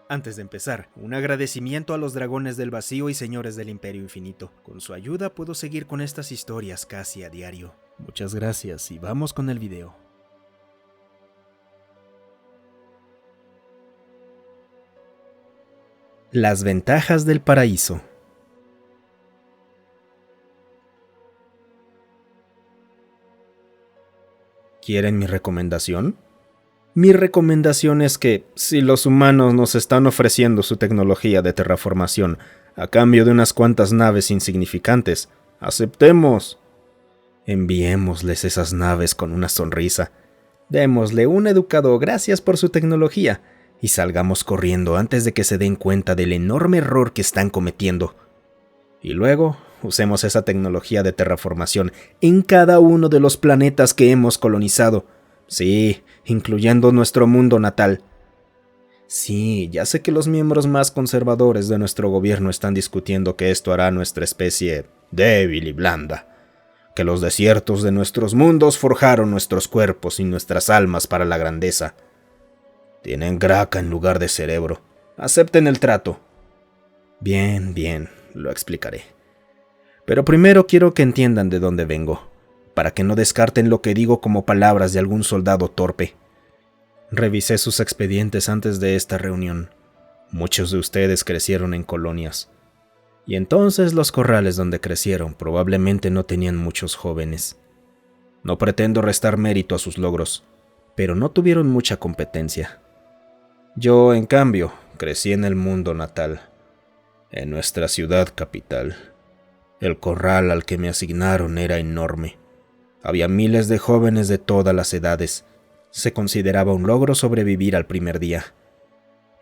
Antes de empezar, un agradecimiento a los dragones del vacío y señores del Imperio Infinito. Con su ayuda puedo seguir con estas historias casi a diario. Muchas gracias y vamos con el video. Las ventajas del paraíso. ¿Quieren mi recomendación? Mi recomendación es que, si los humanos nos están ofreciendo su tecnología de terraformación a cambio de unas cuantas naves insignificantes, aceptemos. Enviémosles esas naves con una sonrisa. Démosle un educado gracias por su tecnología y salgamos corriendo antes de que se den cuenta del enorme error que están cometiendo. Y luego, usemos esa tecnología de terraformación en cada uno de los planetas que hemos colonizado. Sí, incluyendo nuestro mundo natal. Sí, ya sé que los miembros más conservadores de nuestro gobierno están discutiendo que esto hará a nuestra especie débil y blanda, que los desiertos de nuestros mundos forjaron nuestros cuerpos y nuestras almas para la grandeza. Tienen graca en lugar de cerebro. Acepten el trato. Bien, lo explicaré. Pero primero quiero que entiendan de dónde vengo, para que no descarten lo que digo como palabras de algún soldado torpe. Revisé sus expedientes antes de esta reunión. Muchos de ustedes crecieron en colonias. Y entonces los corrales donde crecieron probablemente no tenían muchos jóvenes. No pretendo restar mérito a sus logros, pero no tuvieron mucha competencia. Yo, en cambio, crecí en el mundo natal, en nuestra ciudad capital. El corral al que me asignaron era enorme. Había miles de jóvenes de todas las edades. Se consideraba un logro sobrevivir al primer día.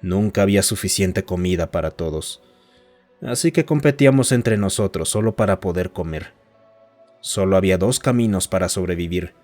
Nunca había suficiente comida para todos. Así que competíamos entre nosotros solo para poder comer. Solo había 2 caminos para sobrevivir.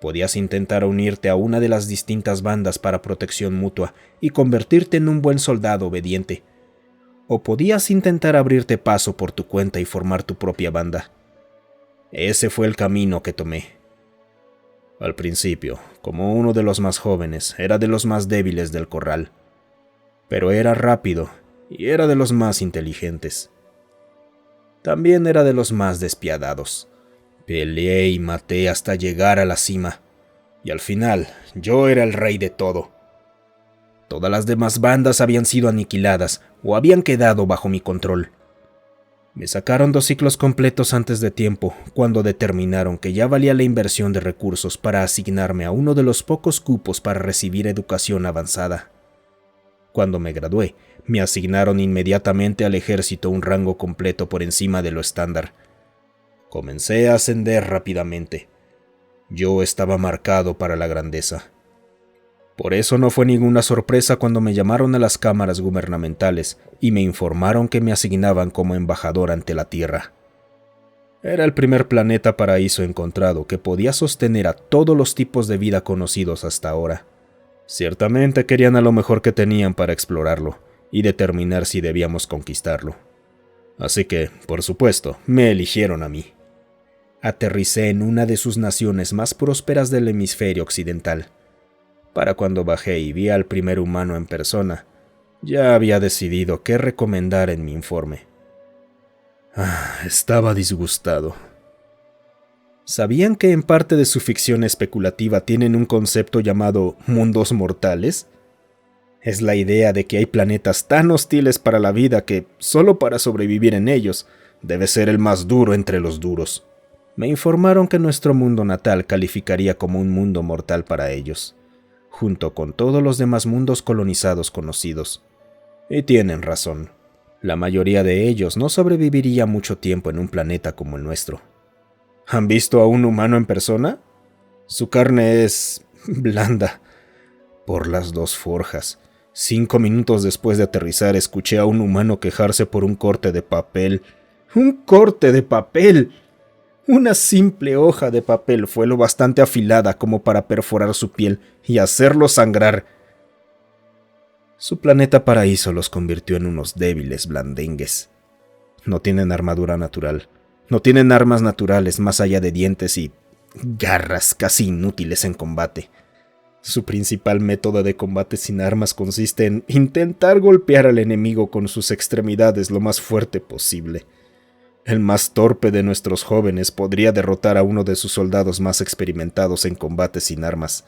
Podías intentar unirte a una de las distintas bandas para protección mutua y convertirte en un buen soldado obediente. O podías intentar abrirte paso por tu cuenta y formar tu propia banda. Ese fue el camino que tomé. Al principio, como uno de los más jóvenes, era de los más débiles del corral. Pero era rápido y era de los más inteligentes. También era de los más despiadados. Peleé y maté hasta llegar a la cima. Y al final, yo era el rey de todo. Todas las demás bandas habían sido aniquiladas o habían quedado bajo mi control. Me sacaron 2 ciclos completos antes de tiempo, cuando determinaron que ya valía la inversión de recursos para asignarme a uno de los pocos cupos para recibir educación avanzada. Cuando me gradué, me asignaron inmediatamente al ejército un rango completo por encima de lo estándar. Comencé a ascender rápidamente. Yo estaba marcado para la grandeza. Por eso no fue ninguna sorpresa cuando me llamaron a las cámaras gubernamentales y me informaron que me asignaban como embajador ante la Tierra. Era el primer planeta paraíso encontrado que podía sostener a todos los tipos de vida conocidos hasta ahora. Ciertamente querían a lo mejor que tenían para explorarlo y determinar si debíamos conquistarlo. Así que, por supuesto, me eligieron a mí. Aterricé en una de sus naciones más prósperas del hemisferio occidental. Para cuando bajé y vi al primer humano en persona, ya había decidido qué recomendar en mi informe. Estaba disgustado. ¿Sabían que en parte de su ficción especulativa tienen un concepto llamado mundos mortales? Es la idea de que hay planetas tan hostiles para la vida que, solo para sobrevivir en ellos, debe ser el más duro entre los duros. Me informaron que nuestro mundo natal calificaría como un mundo mortal para ellos, junto con todos los demás mundos colonizados conocidos. Y tienen razón. La mayoría de ellos no sobreviviría mucho tiempo en un planeta como el nuestro. ¿Han visto a un humano en persona? Su carne es blanda. Por las 2 forjas. 5 minutos después de aterrizar, escuché a un humano quejarse por un corte de papel. ¡Un corte de papel! Una simple hoja de papel fue lo bastante afilada como para perforar su piel y hacerlo sangrar. Su planeta paraíso los convirtió en unos débiles blandengues. No tienen armadura natural. No tienen armas naturales más allá de dientes y garras casi inútiles en combate. Su principal método de combate sin armas consiste en intentar golpear al enemigo con sus extremidades lo más fuerte posible. El más torpe de nuestros jóvenes podría derrotar a uno de sus soldados más experimentados en combate sin armas.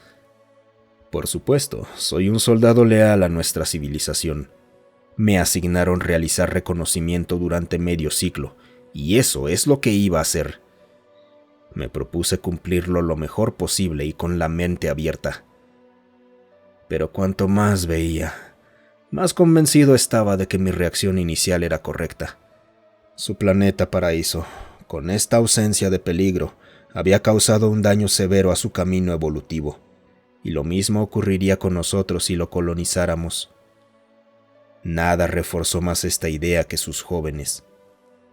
Por supuesto, soy un soldado leal a nuestra civilización. Me asignaron realizar reconocimiento durante medio siglo, y eso es lo que iba a hacer. Me propuse cumplirlo lo mejor posible y con la mente abierta. Pero cuanto más veía, más convencido estaba de que mi reacción inicial era correcta. Su planeta paraíso, con esta ausencia de peligro, había causado un daño severo a su camino evolutivo, y lo mismo ocurriría con nosotros si lo colonizáramos. Nada reforzó más esta idea que sus jóvenes.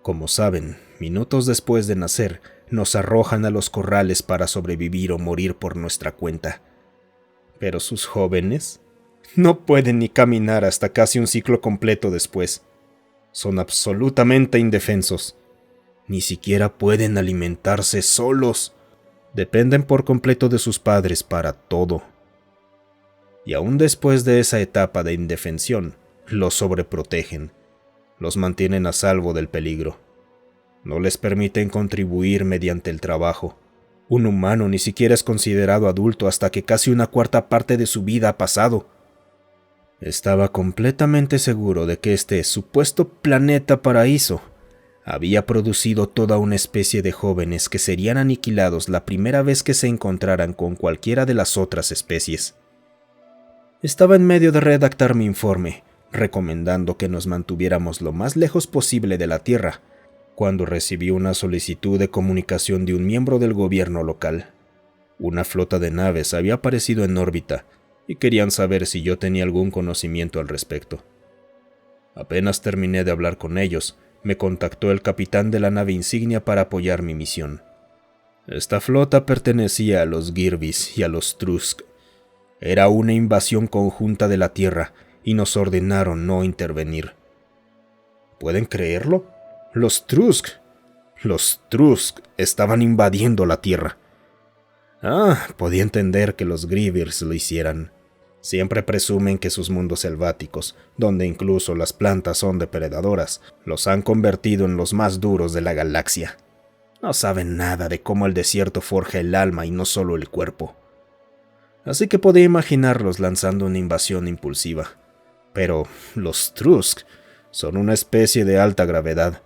Como saben, minutos después de nacer, nos arrojan a los corrales para sobrevivir o morir por nuestra cuenta. Pero sus jóvenes no pueden ni caminar hasta casi un ciclo completo después. Son absolutamente indefensos. Ni siquiera pueden alimentarse solos. Dependen por completo de sus padres para todo. Y aún después de esa etapa de indefensión, los sobreprotegen. Los mantienen a salvo del peligro. No les permiten contribuir mediante el trabajo. Un humano ni siquiera es considerado adulto hasta que casi una cuarta parte de su vida ha pasado. Estaba completamente seguro de que este supuesto planeta paraíso había producido toda una especie de jóvenes que serían aniquilados la primera vez que se encontraran con cualquiera de las otras especies. Estaba en medio de redactar mi informe, recomendando que nos mantuviéramos lo más lejos posible de la Tierra, cuando recibí una solicitud de comunicación de un miembro del gobierno local. Una flota de naves había aparecido en órbita y querían saber si yo tenía algún conocimiento al respecto. Apenas terminé de hablar con ellos, me contactó el capitán de la nave insignia para apoyar mi misión. Esta flota pertenecía a los Girvis y a los Trusk. Era una invasión conjunta de la Tierra y nos ordenaron no intervenir. ¿Pueden creerlo? Los Trusk estaban invadiendo la Tierra. Podía entender que los Grievers lo hicieran. Siempre presumen que sus mundos selváticos, donde incluso las plantas son depredadoras, los han convertido en los más duros de la galaxia. No saben nada de cómo el desierto forja el alma y no solo el cuerpo. Así que podía imaginarlos lanzando una invasión impulsiva. Pero los Trusk son una especie de alta gravedad,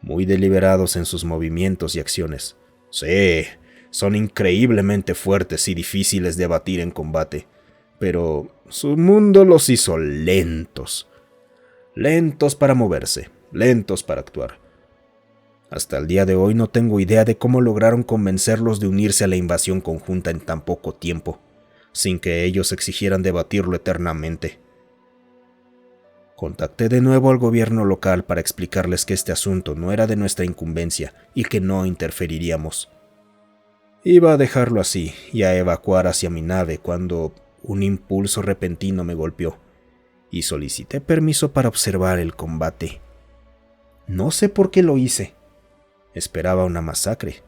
muy deliberados en sus movimientos y acciones. Sí, son increíblemente fuertes y difíciles de abatir en combate, pero su mundo los hizo lentos. Lentos para moverse, lentos para actuar. Hasta el día de hoy no tengo idea de cómo lograron convencerlos de unirse a la invasión conjunta en tan poco tiempo, sin que ellos exigieran debatirlo eternamente. Contacté de nuevo al gobierno local para explicarles que este asunto no era de nuestra incumbencia y que no interferiríamos. Iba a dejarlo así y a evacuar hacia mi nave cuando un impulso repentino me golpeó y solicité permiso para observar el combate. No sé por qué lo hice. Esperaba una masacre.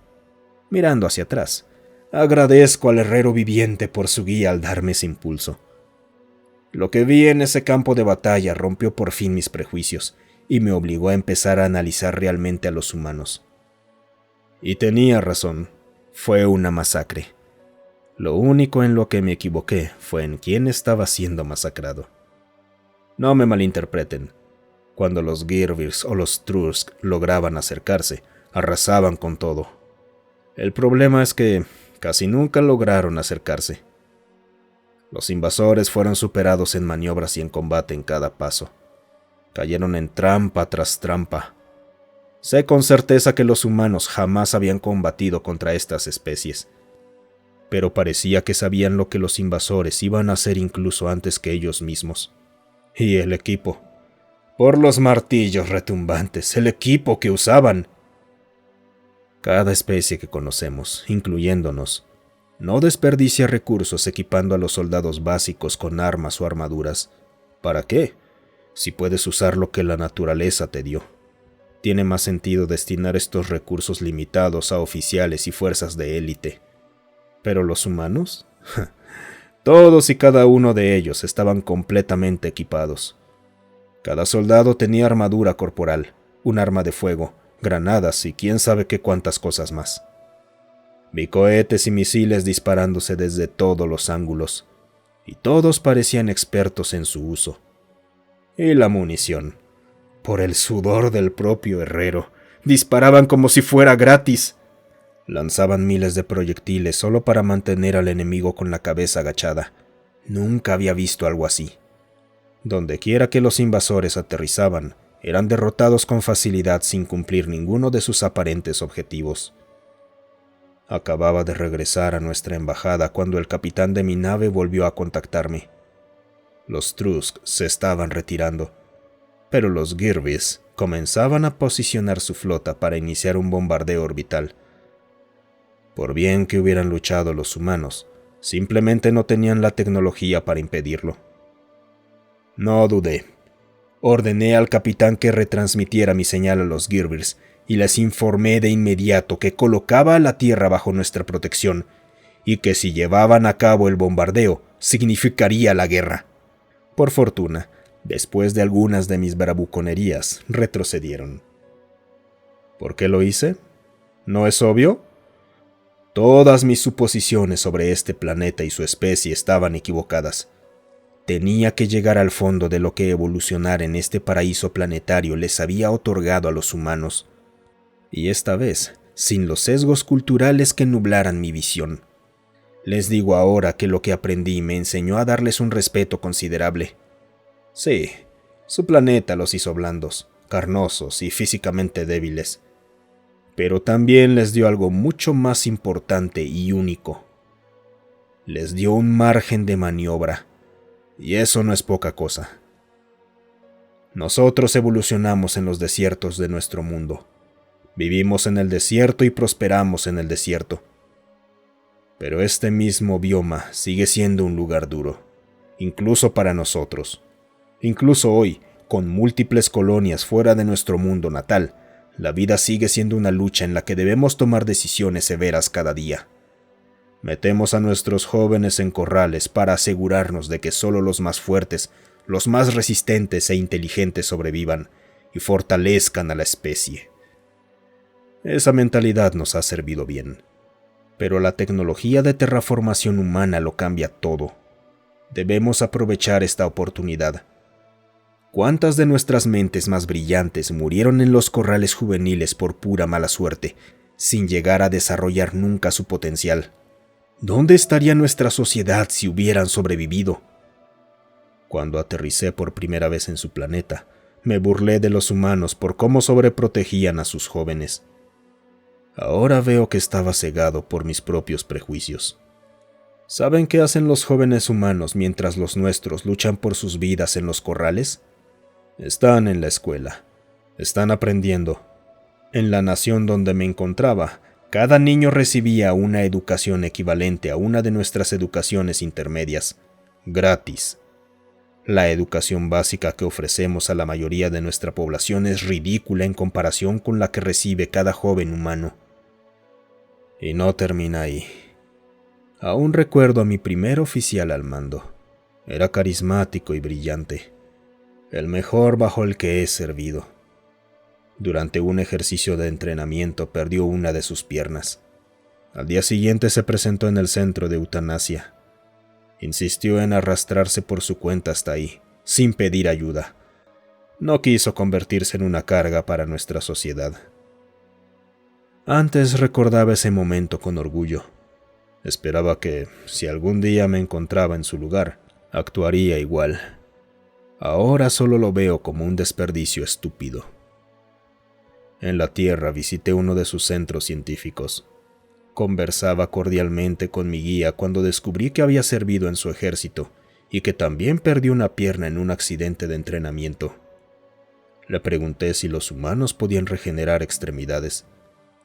Mirando hacia atrás, agradezco al herrero viviente por su guía al darme ese impulso. Lo que vi en ese campo de batalla rompió por fin mis prejuicios y me obligó a empezar a analizar realmente a los humanos. Y tenía razón, fue una masacre. Lo único en lo que me equivoqué fue en quién estaba siendo masacrado. No me malinterpreten. Cuando los Girvirs o los Trusk lograban acercarse, arrasaban con todo. El problema es que casi nunca lograron acercarse. Los invasores fueron superados en maniobras y en combate en cada paso. Cayeron en trampa tras trampa. Sé con certeza que los humanos jamás habían combatido contra estas especies, pero parecía que sabían lo que los invasores iban a hacer incluso antes que ellos mismos. Y el equipo. Por los martillos retumbantes, el equipo que usaban. Cada especie que conocemos, incluyéndonos, no desperdicia recursos equipando a los soldados básicos con armas o armaduras. ¿Para qué? Si puedes usar lo que la naturaleza te dio. Tiene más sentido destinar estos recursos limitados a oficiales y fuerzas de élite. ¿Pero los humanos? Todos y cada uno de ellos estaban completamente equipados. Cada soldado tenía armadura corporal, un arma de fuego, granadas y quién sabe qué cuántas cosas más. Vi cohetes y misiles disparándose desde todos los ángulos, y todos parecían expertos en su uso. Y la munición, por el sudor del propio herrero, disparaban como si fuera gratis. Lanzaban miles de proyectiles solo para mantener al enemigo con la cabeza agachada. Nunca había visto algo así. Dondequiera que los invasores aterrizaban, eran derrotados con facilidad sin cumplir ninguno de sus aparentes objetivos. Acababa de regresar a nuestra embajada cuando el capitán de mi nave volvió a contactarme. Los Trusk se estaban retirando, pero los Girvis comenzaban a posicionar su flota para iniciar un bombardeo orbital. Por bien que hubieran luchado los humanos, simplemente no tenían la tecnología para impedirlo. No dudé. Ordené al capitán que retransmitiera mi señal a los Girvis y les informé de inmediato que colocaba a la Tierra bajo nuestra protección y que si llevaban a cabo el bombardeo significaría la guerra. Por fortuna, después de algunas de mis bravuconerías, retrocedieron. ¿Por qué lo hice? ¿No es obvio? Todas mis suposiciones sobre este planeta y su especie estaban equivocadas. Tenía que llegar al fondo de lo que evolucionar en este paraíso planetario les había otorgado a los humanos. Y esta vez, sin los sesgos culturales que nublaran mi visión. Les digo ahora que lo que aprendí me enseñó a darles un respeto considerable. Sí, su planeta los hizo blandos, carnosos y físicamente débiles. Pero también les dio algo mucho más importante y único. Les dio un margen de maniobra, y eso no es poca cosa. Nosotros evolucionamos en los desiertos de nuestro mundo. Vivimos en el desierto y prosperamos en el desierto. Pero este mismo bioma sigue siendo un lugar duro, incluso para nosotros. Incluso hoy, con múltiples colonias fuera de nuestro mundo natal, la vida sigue siendo una lucha en la que debemos tomar decisiones severas cada día. Metemos a nuestros jóvenes en corrales para asegurarnos de que solo los más fuertes, los más resistentes e inteligentes sobrevivan y fortalezcan a la especie. Esa mentalidad nos ha servido bien, pero la tecnología de terraformación humana lo cambia todo. Debemos aprovechar esta oportunidad. ¿Cuántas de nuestras mentes más brillantes murieron en los corrales juveniles por pura mala suerte, sin llegar a desarrollar nunca su potencial? ¿Dónde estaría nuestra sociedad si hubieran sobrevivido? Cuando aterricé por primera vez en su planeta, me burlé de los humanos por cómo sobreprotegían a sus jóvenes. Ahora veo que estaba cegado por mis propios prejuicios. ¿Saben qué hacen los jóvenes humanos mientras los nuestros luchan por sus vidas en los corrales? Están en la escuela. Están aprendiendo. En la nación donde me encontraba, cada niño recibía una educación equivalente a una de nuestras educaciones intermedias, gratis. La educación básica que ofrecemos a la mayoría de nuestra población es ridícula en comparación con la que recibe cada joven humano. Y no termina ahí. Aún recuerdo a mi primer oficial al mando. Era carismático y brillante. El mejor bajo el que he servido. Durante un ejercicio de entrenamiento perdió una de sus piernas. Al día siguiente se presentó en el centro de eutanasia. Insistió en arrastrarse por su cuenta hasta ahí, sin pedir ayuda. No quiso convertirse en una carga para nuestra sociedad. Antes recordaba ese momento con orgullo. Esperaba que, si algún día me encontraba en su lugar, actuaría igual. Ahora solo lo veo como un desperdicio estúpido. En la Tierra visité uno de sus centros científicos. Conversaba cordialmente con mi guía cuando descubrí que había servido en su ejército y que también perdió una pierna en un accidente de entrenamiento. Le pregunté si los humanos podían regenerar extremidades,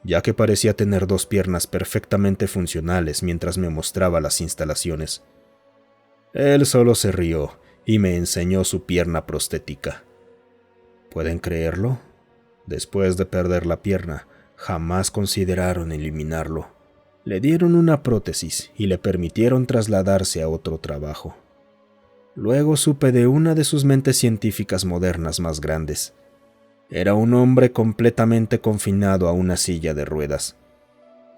ya que parecía tener 2 piernas perfectamente funcionales mientras me mostraba las instalaciones. Él solo se rió y me enseñó su pierna prostética. ¿Pueden creerlo? Después de perder la pierna, jamás consideraron eliminarlo. Le dieron una prótesis y le permitieron trasladarse a otro trabajo. Luego supe de una de sus mentes científicas modernas más grandes. Era un hombre completamente confinado a una silla de ruedas.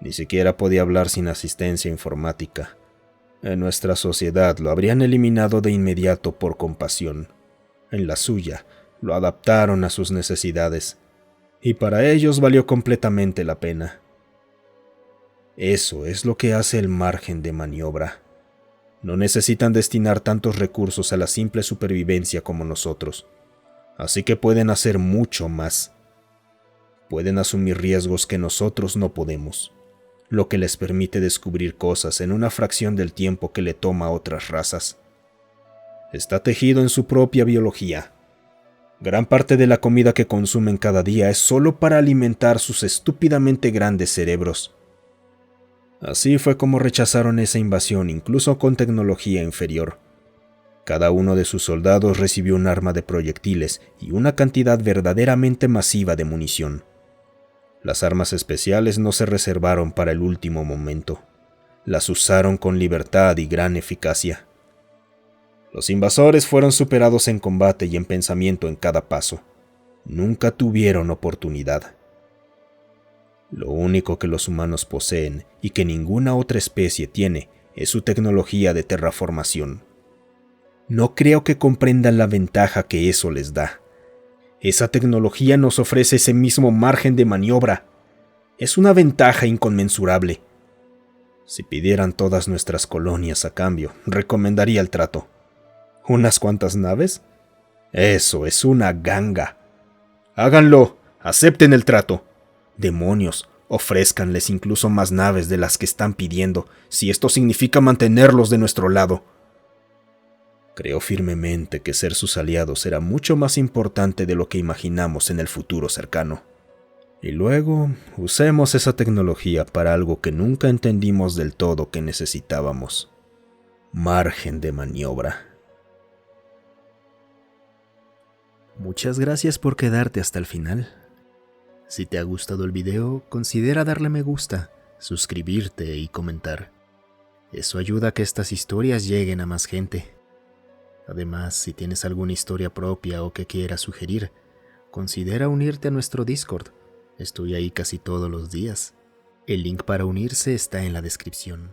Ni siquiera podía hablar sin asistencia informática. En nuestra sociedad lo habrían eliminado de inmediato por compasión. En la suya, lo adaptaron a sus necesidades. Y para ellos valió completamente la pena. Eso es lo que hace el margen de maniobra. No necesitan destinar tantos recursos a la simple supervivencia como nosotros. Así que pueden hacer mucho más. Pueden asumir riesgos que nosotros no podemos, lo que les permite descubrir cosas en una fracción del tiempo que le toma a otras razas. Está tejido en su propia biología. Gran parte de la comida que consumen cada día es solo para alimentar sus estúpidamente grandes cerebros. Así fue como rechazaron esa invasión, incluso con tecnología inferior. Cada uno de sus soldados recibió un arma de proyectiles y una cantidad verdaderamente masiva de munición. Las armas especiales no se reservaron para el último momento. Las usaron con libertad y gran eficacia. Los invasores fueron superados en combate y en pensamiento en cada paso. Nunca tuvieron oportunidad. Lo único que los humanos poseen y que ninguna otra especie tiene es su tecnología de terraformación. No creo que comprendan la ventaja que eso les da. Esa tecnología nos ofrece ese mismo margen de maniobra. Es una ventaja inconmensurable. Si pidieran todas nuestras colonias a cambio, recomendaría el trato. ¿Unas cuantas naves? Eso es una ganga. Háganlo, acepten el trato. Demonios, ofrézcanles incluso más naves de las que están pidiendo, si esto significa mantenerlos de nuestro lado. Creo firmemente que ser sus aliados será mucho más importante de lo que imaginamos en el futuro cercano. Y luego, usemos esa tecnología para algo que nunca entendimos del todo que necesitábamos. Margen de maniobra. Muchas gracias por quedarte hasta el final. Si te ha gustado el video, considera darle me gusta, suscribirte y comentar. Eso ayuda a que estas historias lleguen a más gente. Además, si tienes alguna historia propia o que quieras sugerir, considera unirte a nuestro Discord. Estoy ahí casi todos los días. El link para unirse está en la descripción.